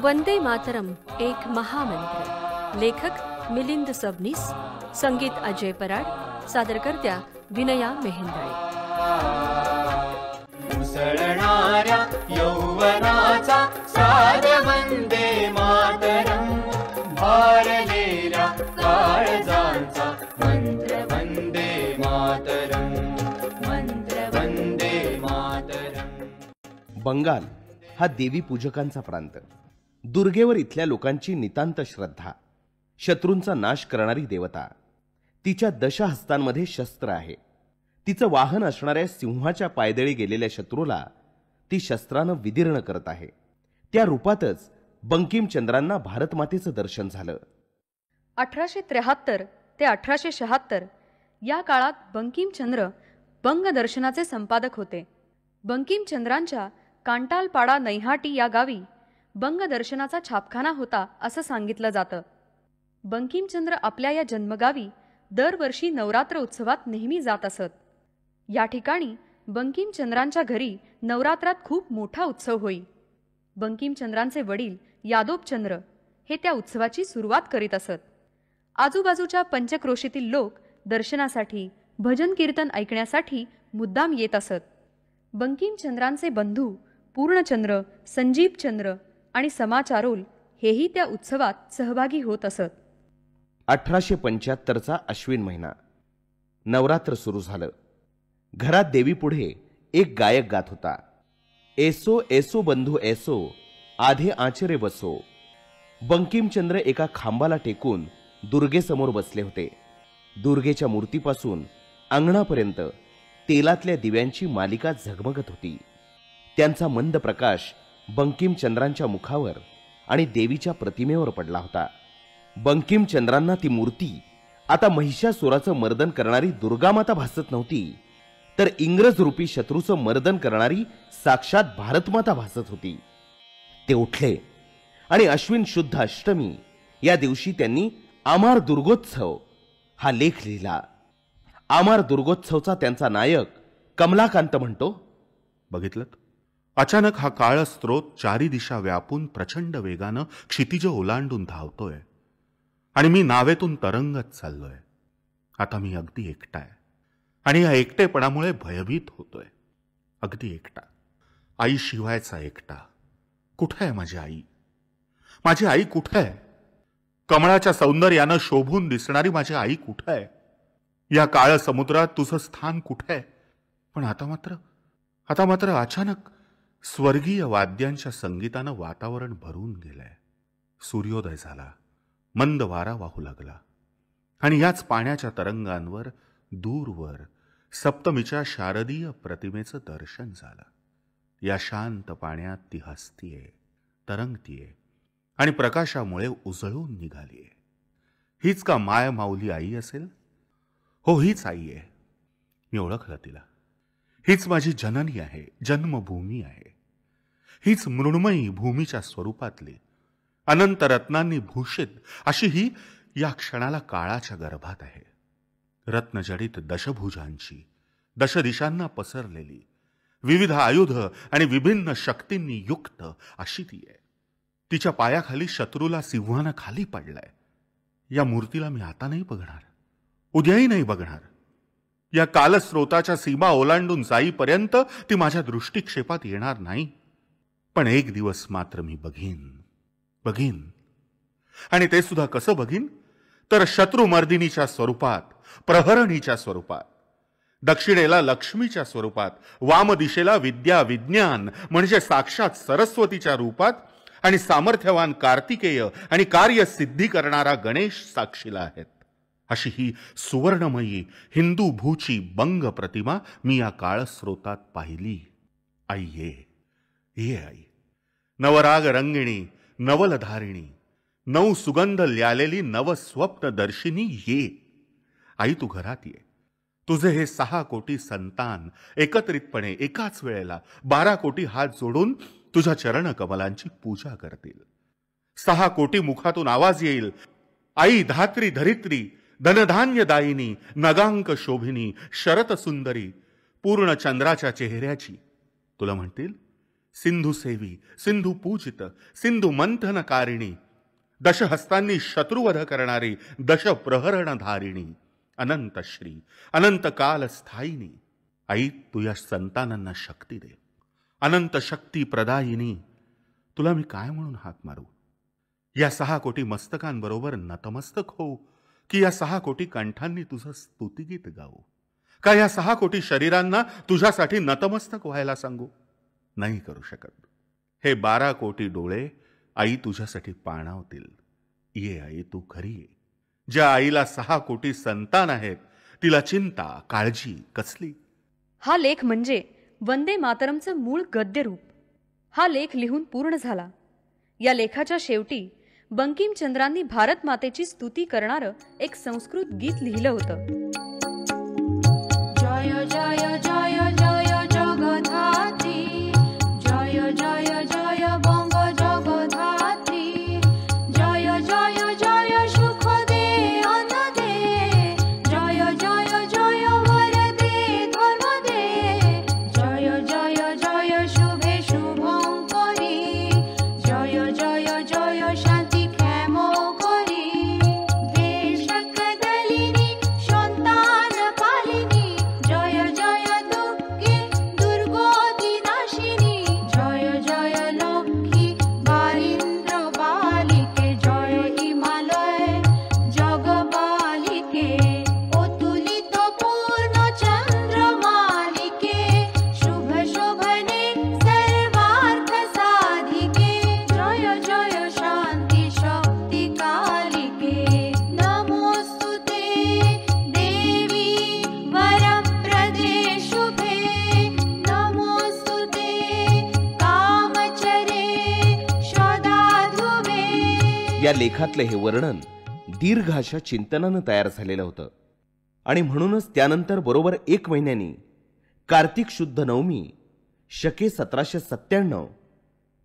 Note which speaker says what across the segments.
Speaker 1: वंदे मातरम एक महामंत्र. लेखक मिलिंद सबनीस, संगीत अजय पराड, सादरकर्त्या विनया मेहेंदळे.
Speaker 2: उसळणाऱ्या यौवनाचा सार वंदे मातरम, भारलेल्या काळजांचा मंत्र वंदे मातरम, मंत्र वंदे मातरम.
Speaker 3: बंगाल हा देवी पूजकांचा प्रांत. दुर्गेवर इथल्या लोकांची नितांत श्रद्धा. शत्रूंचा नाश करणारी देवता. तिच्या दशहस्तांमध्ये शस्त्र आहे. तिचं वाहन असणाऱ्या सिंहाच्या पायदळी गेलेल्या शत्रूला ती शस्त्रानं विदीर्ण करत आहे. त्या रूपातच बंकिमचंद्रांना भारतमातेचं दर्शन झालं.
Speaker 4: 1873 ते 1876 या काळात बंकिमचंद्र बंगदर्शनाचे संपादक होते. बंकिमचंद्रांच्या कांटालपाडा नैहाटी या गावी बंगदर्शनाचा छापखाना होता असं सांगितलं जातं. बंकिमचंद्र आपल्या या जन्मगावी दरवर्षी नवरात्र उत्सवात नेहमी जात असत. या ठिकाणी बंकिमचंद्रांच्या घरी नवरात्रात खूप मोठा उत्सव होई. बंकिमचंद्रांचे वडील यादवचंद्र हे त्या उत्सवाची सुरुवात करीत असत. आजूबाजूच्या पंचक्रोशीतील लोक दर्शनासाठी, भजन कीर्तन ऐकण्यासाठी मुद्दाम येत असत. बंकिमचंद्रांचे बंधू पूर्णचंद्र, संजीवचंद्र आणि समाचारोल हेही त्या उत्सवात सहभागी होत असत.
Speaker 3: 1875चा अश्विन महिना. नवरात्र सुरू झालं. घरात देवीपुढे एक गायक गात होता. एसो एसो बंधू एसो, आधे आचरे बसो. बंकिमचंद्र एका खांबाला टेकून दुर्गेसमोर बसले होते. दुर्गेच्या मूर्तीपासून अंगणापर्यंत तेलातल्या दिव्यांची मालिका झगमगत होती. त्यांचा मंद प्रकाश बंकिमचंद्रांच्या मुखावर आणि देवीच्या प्रतिमेवर पडला होता. बंकिमचंद्रांना ती मूर्ती आता महिषासुराचं मर्दन करणारी दुर्गामाता भासत नव्हती, तर इंग्रज रूपी शत्रूचं मर्दन करणारी साक्षात भारतमाता भासत होती. ते उठले आणि अश्विन शुद्ध अष्टमी या दिवशी त्यांनी आमार दुर्गोत्सव हा लेख लिहिला. आमार दुर्गोत्सवचा त्यांचा नायक कमलाकांत म्हणतो,
Speaker 5: बघितलं, अचानक हा काळ स्रोत चारी दिशा व्यापून प्रचंड वेगानं क्षितिज ओलांडून धावतोय आणि मी नावेतून तरंगत चाललोय. आता मी अगदी एकटा आहे आणि या एकटेपणामुळे भयभीत होतोय. अगदी एकटा, आई शिवायचा एकटा. कुठे आहे माझी आई? माझी आई कुठे आहे? कमळाच्या सौंदर्यानं शोभून दिसणारी माझी आई कुठे आहे? या काळ समुद्रात तुझं स्थान कुठे आहे? पण आता मात्र अचानक स्वर्गीय वाद्यांच्या संगीतानं वातावरण भरून गेलंय. सूर्योदय झाला. मंद वारा वाहू लागला आणि याच पाण्याच्या तरंगांवर दूरवर सप्तमीच्या शारदीय प्रतिमेचं दर्शन झालं. या शांत पाण्यात ती हसतीये, तरंगतीये आणि प्रकाशामुळे उजळून निघालीये. हीच का माय माऊली आई असेल? हो, हीच आई आहे. मी ओळखलं तिला. हीच माझी जननी आहे, जन्मभूमी आहे. हीच मृण्मयी भूमीच्या स्वरूपातली, अनंत रत्नांनी भूषित अशी ही या क्षणाला काळाच्या गर्भात आहे. रत्नजडित दशभुजांची, दशदिशांना पसरलेली, विविध आयुध आणि विभिन्न शक्तींनी युक्त अशी ती आहे. तिच्या पायाखाली शत्रूला सिंहानं खाली पडलाय. या मूर्तीला मी आता नाही बघणार, उद्याही नाही बघणार. या कालस्रोताच्या सीमा ओलांडून जाईपर्यंत ती माझ्या दृष्टिक्षेपात येणार नाही. पण एक दिवस मात्र मी बघीन. आणि ते सुद्धा कसं बघीन? तर शत्रुमर्दिनीच्या स्वरूपात, प्रहरणीच्या स्वरूपात, दक्षिणेला लक्ष्मीच्या स्वरूपात, वामदिशेला विद्या विज्ञान म्हणजे साक्षात सरस्वतीच्या रूपात आणि सामर्थ्यवान कार्तिकेय आणि कार्यसिद्धी करणारा गणेश साक्षीला आहेत. अशी ही सुवर्णमयी हिंदू भूची बंग प्रतिमा मी या काळस्रोतात पाहिली. आई ये आई, नवराग रंगिणी, नवलधारिणी, नऊ सुगंध ल्यालेली नवस्वप्नदर्शिनी ये. आई, तू घरात ये. तुझे हे 6 कोटी संतान एकत्रितपणे एकाच वेळेला 12 कोटी हात जोडून तुझ्या चरण कमलांची पूजा करतील. 6 कोटी मुखातून आवाज येईल, आई धात्री धरित्री, धनधान्य दायिनी, नगांक शोभिनी, शरत सुंदरी, पूर्ण चंद्राच्या चेहऱ्याची. तुला म्हणतील, सिंधू सेवी, सिंधू पूजित, सिंधू मंथनकारिणी, दशहस्तांनी शत्रुवध करणारी, दशप्रहरणधारिणी, अनंत श्री, अनंत काल स्थायिनी, आई तुझ्या संतानांना शक्ती दे. अनंत शक्ती प्रदायिनी, तुला मी काय म्हणून हाक मारू? या 6 कोटी मस्तकांबरोबर नतमस्तक होऊ, की या 6 कोटी कंठांनी तुझं स्तुतिगीत गाऊ? का या 6 कोटी शरीरांना तुझ्यासाठी नतमस्तक व्हायला सांगू? नाही करू शकत. हे 12 कोटी डोळे आई तुझ्यासाठी पाणावतील. ये आई, तू खरी ये. ज्या आईला 6 कोटी संतान आहेत, तिला चिंता काळजी कसली?
Speaker 4: हा लेख म्हणजे वंदे मातरमचं मूळ गद्यरूप. हा लेख लिहून पूर्ण झाला. या लेखाच्या शेवटी बंकिमचंद्रांनी भारत मातेची स्तुती करणारं एक संस्कृत गीत लिहिलं होतं.
Speaker 6: जय जय जय जय जगधात्री, जय जय जय बंग जगधात्री, जय जय जय सुख दे अन्न दे, जय जय जय वर दे धर्म दे, जय जय जय शुभे शुभंकरी, जय जय जय शांती क्षेमो करी, देशक दलिनी संतान पालिनी, जय जय दुःखी दुर्गती नाशिनी, जय जय लक्ष्मी बारिंद्र बालिके, जय हिमालय जगबालिके, अतुलित पूर्ण चंद्र मालिके, शुभ शोभने सर्वार्थ साधिके, जय जय शांती शक्ती कालिके, नमोस्तुते देवी वरप्रदे शुभे, नमोस्तुते कामचरे शदाधुवे.
Speaker 3: या लेखातले हे वर्णन दीर्घ अशा चिंतनानं तयार झालेलं होतं. आणि म्हणूनच त्यानंतर बरोबर 1 महिन्यानी कार्तिक शुद्ध नवमी शके 1797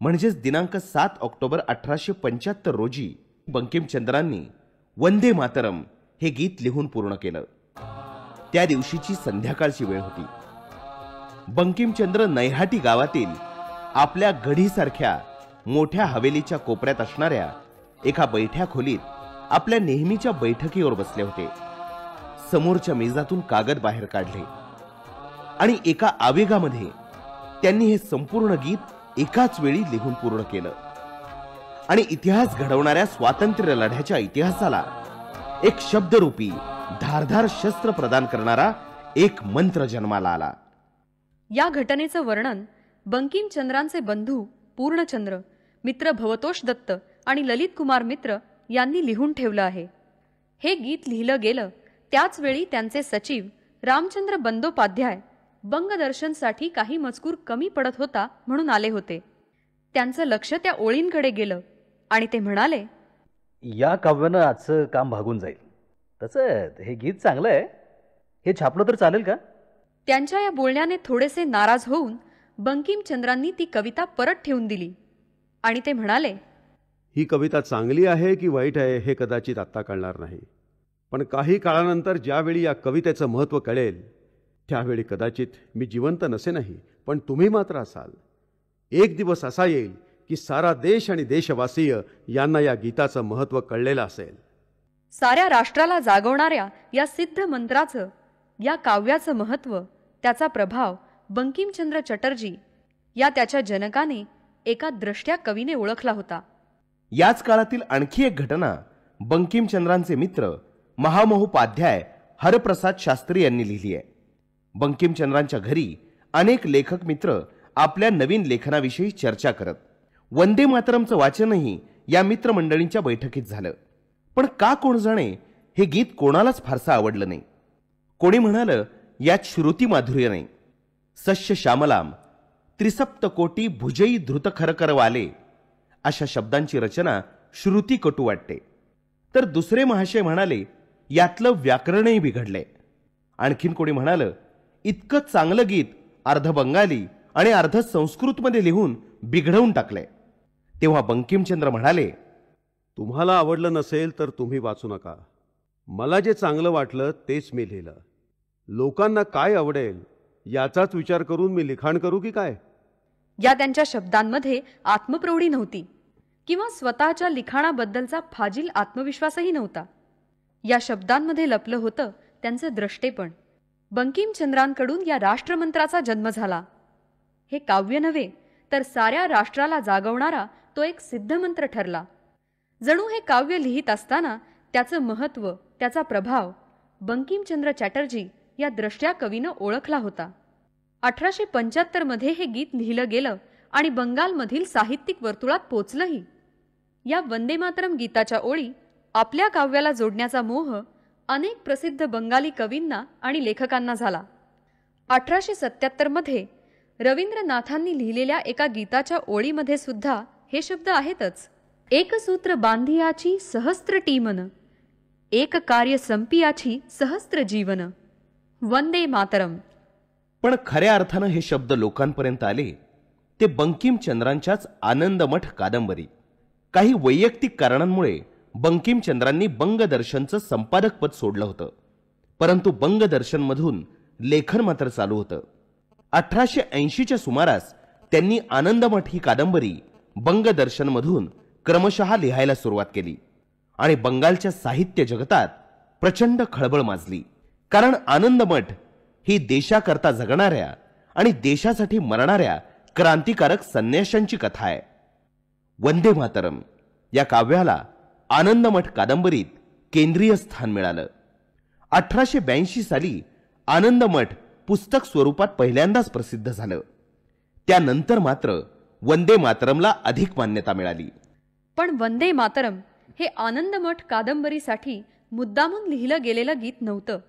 Speaker 3: म्हणजेच दिनांक 7 ऑक्टोबर 1875 रोजी बंकिमचंद्रांनी वंदे मातरम हे गीत लिहून पूर्ण केलं. त्या दिवशीची संध्याकाळची वेळ होती. बंकिमचंद्र नैहाटी गावातील आपल्या गढीसारख्या मोठ्या हवेलीच्या कोपऱ्यात असणाऱ्या एका बैठ्या खोलीत आपल्या नेहमीच्या बैठकीवर बसले होते. समोरच्या मेजातून कागद बाहेर काढले आणि एका आवेगामध्ये त्यांनी हे संपूर्ण गीत एकाच वेळी लिहून पूर्ण केलं. आणि इतिहास घडवणाऱ्या स्वातंत्र्य लढ्याच्या इतिहासाला एक शब्दरूपी धारधार शस्त्र प्रदान करणारा एक मंत्र जन्माला आला.
Speaker 4: या घटनेचं वर्णन बंकिमचंद्रांचे बंधू पूर्णचंद्र, मित्र भवतोष दत्त आणि ललित कुमार मित्र यांनी लिहून ठेवलं आहे. हे गीत लिहिलं गेलं त्याच वेळी त्यांचे सचिव रामचंद्र बंदोपाध्याय बंगदर्शनसाठी काही मजकूर कमी पडत होता म्हणून आले होते. त्यांचं लक्ष त्या ओळींकडे गेलं आणि ते म्हणाले,
Speaker 7: या काव्यानं आजचं काम भागून जाईल. तसं हे गीत चांगलं आहे, हे छापलं तर चालेल का?
Speaker 4: त्यांच्या या बोलण्याने थोडेसे नाराज होऊन बंकिमचंद्रांनी ती कविता परत ठेवून दिली आणि ते म्हणाले,
Speaker 8: ही कविता चांगली आहे की वाईट आहे हे कदाचित आत्ता कळणार नाही, पण काही काळानंतर ज्यावेळी या कवितेचं महत्त्व कळेल त्यावेळी कदाचित मी जिवंत नसेनही, पण तुम्ही मात्र असाल. एक दिवस असा येईल की सारा देश आणि देशवासीय यांना या गीताचं महत्त्व कळलेलं असेल.
Speaker 4: साऱ्या राष्ट्राला जागवणाऱ्या या सिद्ध मंत्राचं, या काव्याचं महत्त्व, त्याचा प्रभाव बंकिमचंद्र चटर्जी या त्याच्या जनकाने एका द्रष्ट्या कवीने ओळखला होता.
Speaker 3: याच काळातील आणखी एक घटना बंकिमचंद्रांचे मित्र महामहोपाध्याय हरप्रसाद शास्त्री यांनी लिहिली आहे. बंकिमचंद्रांच्या घरी अनेक लेखक मित्र आपल्या नवीन लेखनाविषयी चर्चा करत. वंदे मातरमचं वाचनही या मित्रमंडळींच्या बैठकीत झालं. पण का कोण जाणे हे गीत कोणालाच फारसं आवडलं नाही. कोणी म्हणालं यात श्रुती माधुर्य नाही. सस्य श्यामलाम त्रिसप्त कोटी भुजई धृत खरकरवाले अशा शब्दांची रचना श्रुती कटू वाटते. तर दुसरे महाशय म्हणाले यातलं व्याकरणही बिघडलंय. आणखीन कोणी म्हणालं इतकं चांगलं गीत अर्ध बंगाली आणि अर्ध संस्कृतमध्ये लिहून बिघडवून टाकलंय. तेव्हा बंकिमचंद्र म्हणाले,
Speaker 8: तुम्हाला आवडलं नसेल तर तुम्ही वाचू नका. मला जे चांगलं वाटलं तेच मी लिहिलं. लोकांना काय आवडेल याचाच विचार करून मी लिखाण करू की काय?
Speaker 4: या त्यांच्या शब्दांमध्ये आत्मप्रौढी नव्हती किंवा स्वतःच्या लिखाणाबद्दलचा फाजील आत्मविश्वासही नव्हता. या शब्दांमध्ये लपलं होतं त्यांचं द्रष्टेपण. बंकिमचंद्रांकडून या राष्ट्रमंत्राचा जन्म झाला. हे काव्य नव्हे तर साऱ्या राष्ट्राला जागवणारा तो एक सिद्धमंत्र ठरला. जणू हे काव्य लिहित असताना त्याचं महत्त्व, त्याचा प्रभाव बंकिमचंद्र चॅटर्जी या द्रष्ट्या कवीनं ओळखला होता. 1875 मध्ये हे गीत लिहिलं गेलं आणि बंगालमधील साहित्यिक वर्तुळात पोचलंही. या वंदे मातरम गीताच्या ओळी आपल्या काव्याला जोडण्याचा मोह अनेक प्रसिद्ध बंगाली कवींना आणि लेखकांना झाला. 1877 मध्ये रवींद्रनाथांनी लिहिलेल्या एका गीताच्या ओळीमध्ये सुद्धा हे शब्द आहेतच. एक सूत्र बांधियाची सहस्त्र टीमन, एक कार्य संपियाची सहस्त्र जीवन, वंदे मातरम.
Speaker 3: पण खऱ्या अर्थानं हे शब्द लोकांपर्यंत आले ते बंकिमचंद्रांच्याच आनंदमठ कादंबरीत. काही वैयक्तिक कारणांमुळे बंकिमचंद्रांनी बंगदर्शनचं संपादकपद सोडलं होतं, परंतु बंगदर्शनमधून लेखन मात्र चालू होतं. 1880च्या सुमारास त्यांनी आनंदमठ ही कादंबरी बंगदर्शनमधून क्रमशः लिहायला सुरुवात केली आणि बंगालच्या साहित्य जगतात प्रचंड खळबळ माजली. कारण आनंदमठ ही देशाकरता जगणाऱ्या आणि देशासाठी मरणाऱ्या क्रांतिकारक संन्याशांची कथा आहे. वंदे मातरम या काव्याला आनंदमठ कादंबरीत केंद्रीय स्थान मिळालं. 1882 साली आनंदमठ पुस्तक स्वरूपात पहिल्यांदाच प्रसिद्ध झालं. त्यानंतर मात्र वंदे मातरमला अधिक मान्यता मिळाली.
Speaker 4: पण वंदे मातरम हे आनंदमठ कादंबरीसाठी मुद्दामून लिहिलं गेलेलं गीत नव्हतं.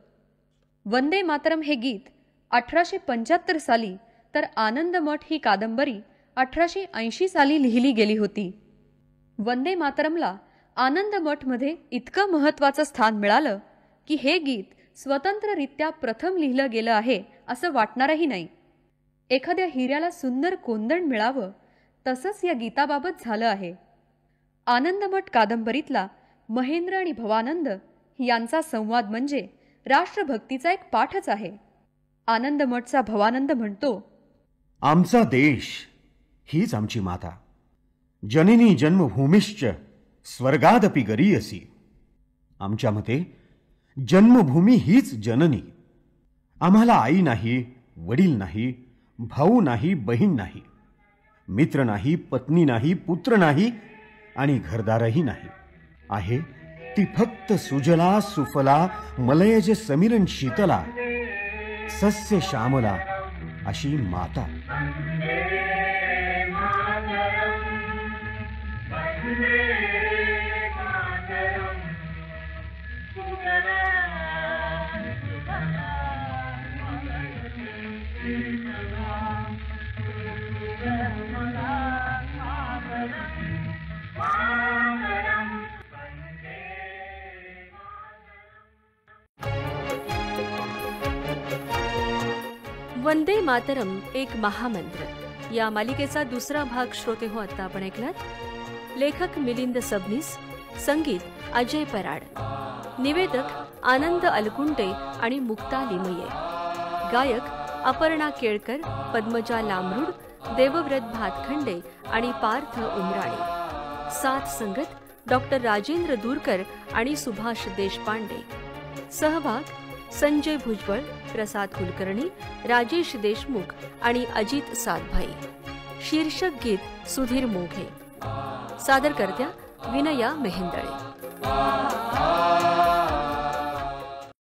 Speaker 4: वंदे मातरम हे गीत 1875 साली तर आनंदमठ ही कादंबरी 1880 साली लिहिली गेली होती. वंदे मातरमला आनंदमठमध्ये इतकं महत्त्वाचं स्थान मिळालं की हे गीत स्वतंत्ररित्या प्रथम लिहिलं गेलं आहे असं वाटणारही नाही. एखाद्या हिऱ्याला सुंदर कोंदण मिळावं तसंच या गीताबाबत झालं आहे. आनंदमठ कादंबरीतला महेंद्र आणि भवानंद यांचा संवाद म्हणजे राष्ट्रभक्तीचा एक पाठच आहे. आनंदमठचा भवानंद म्हणतो,
Speaker 9: आमचा देश हीच आमची माता, जननी जन्मभूमिश्च स्वर्गादपि गरीयसी. आमच्या मते जन्मभूमी हीच जननी. आम्हाला आई नाही, वडील नाही, भाऊ नाही, बहीण नाही, मित्र नाही, पत्नी नाही, पुत्र नाही आणि घरदारही नाही. आहे ती फक्त सुजला सुफला मलयज समिरन शीतला सस्य श्यामला अशी माता.
Speaker 1: वंदे मातरम एक महामंत्र या मालिकेचा दुसरा भाग श्रोते हो आता आपण ऐकलात. लेखक मिलिंद सबनीस, संगीत अजय पराड, निवेदक आनंद अलकुंटे आणि मुक्ता लिमये, गायक अपर्णा केळकर, पद्मजा लांबरूड, देवव्रत भातखंडे आणि पार्थ उमराळे. साथ संगत डॉक्टर राजेंद्र दूरकर आणि सुभाष देशपांडे. सहभाग संजय भुजबळ, प्रसाद कुलकर्णी, राजेश देशमुख आणि अजित सातभाई. शीर्षक गीत सुधीर मोघे. सादरकर्त्या विनया मेहेंदळे.